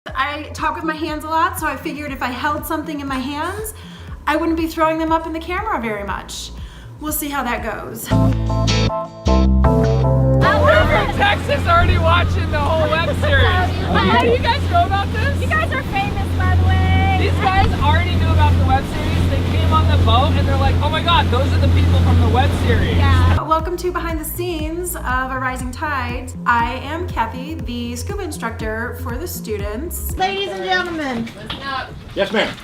I talk with my hands a lot, so I figured if I held something in my hands, I wouldn't be throwing them up in the camera very much. We'll see how that goes. We're from Texas already watching the whole web series. How do you guys know about this? You guys are famous, by the way. These guys already knew about the web series. They came on the boat and they're like, oh my god, those are the people from the web series. Yeah. Welcome to Behind the Scenes of A Rising Tide. I am Cathy, the scuba instructor for the students. Ladies and gentlemen, Yes, ma'am.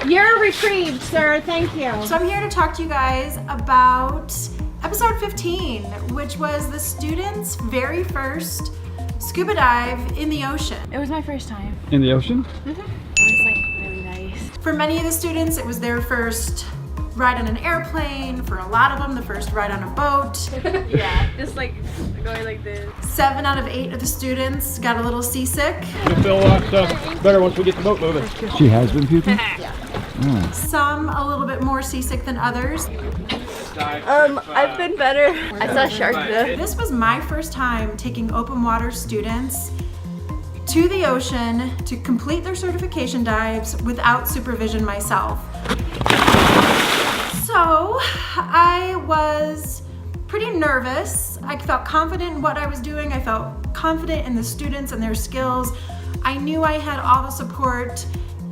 you're reprieved, sir. Thank you. So I'm here to talk to you guys about episode 15, which was the students' very first scuba dive in the ocean. It was my first time. In the ocean? It was like really nice. For many of the students, it was their first ride on an airplane. For a lot of them, the first ride on a boat. Yeah, just like going like this. 7 out of 8 of the students got a little seasick. You'll feel a lot better once we get the boat moving. She has been puking? Some a little bit more seasick than others. I've been better. I saw a shark though. This was my first time taking open water students to the ocean to complete their certification dives without supervision myself. So I was pretty nervous. I felt confident in what I was doing. I felt confident in the students and their skills. I knew I had all the support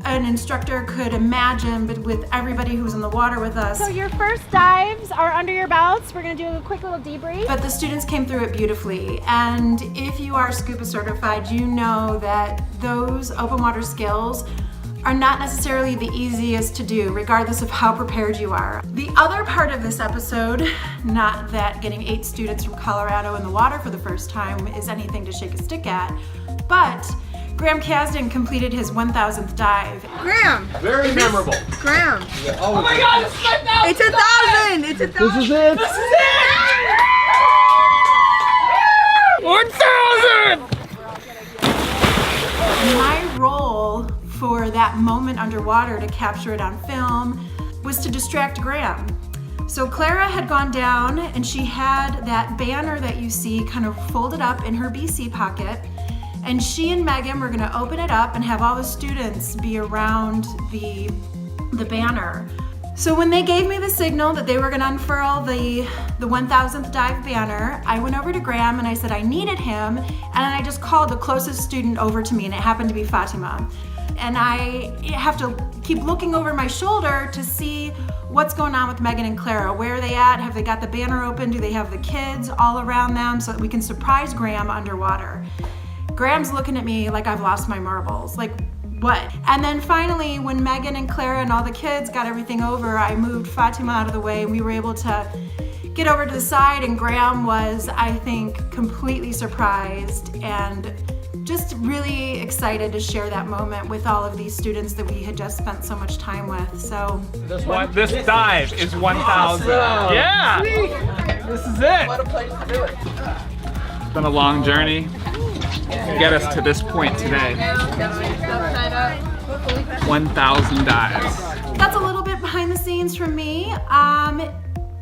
an instructor could imagine, but with everybody who was in the water with us. So your first dives are under your belts. We're gonna do a quick little debrief. But the students came through it beautifully. And if you are scuba certified, you know that those open water skills are not necessarily the easiest to do, regardless of how prepared you are. The other part of this episode, not that getting 8 students from Colorado in the water for the first time is anything to shake a stick at, but Graham Casden completed his 1,000th dive. Graham! Very memorable. Graham! Oh my god, this is my 1,000th It's 1,000! It's 1,000! This is it! This is it! 1,000! My role for that moment underwater to capture it on film was to distract Graham. So Clara had gone down and she had that banner that you see kind of folded up in her BC pocket. And she and Mehgan were gonna open it up and have all the students be around the banner. So when they gave me the signal that they were gonna unfurl the 1,000th dive banner, I went over to Graham and I said I needed him, and I just called the closest student over to me, and it happened to be Fatima. And I have to keep looking over my shoulder to see what's going on with Mehgan and Clara. Where are they at? Have they got the banner open? Do they have the kids all around them so that we can surprise Graham underwater? Graham's looking at me like I've lost my marbles. Like, what? And then finally, when Mehgan and Clara and all the kids got everything over, I moved Fatima out of the way and we were able to get over to the side, and Graham was, I think, completely surprised and just really excited to share that moment with all of these students that we had just spent so much time with. So This dive is 1,000. Yeah! This is it. What a place to do it. It's been a long journey to get us to this point today. 1,000 dives. that's a little bit behind the scenes from me.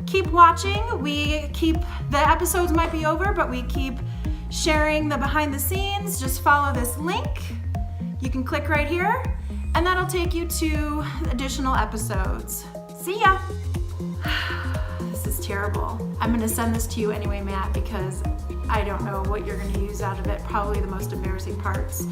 Keep watching. The episodes might be over, but we keep sharing the behind the scenes. Just follow this link. You can click right here, and that'll take you to additional episodes. See ya. This is terrible. I'm gonna send this to you anyway, Matt, because I don't know what you're gonna use out of it. Probably the most embarrassing parts.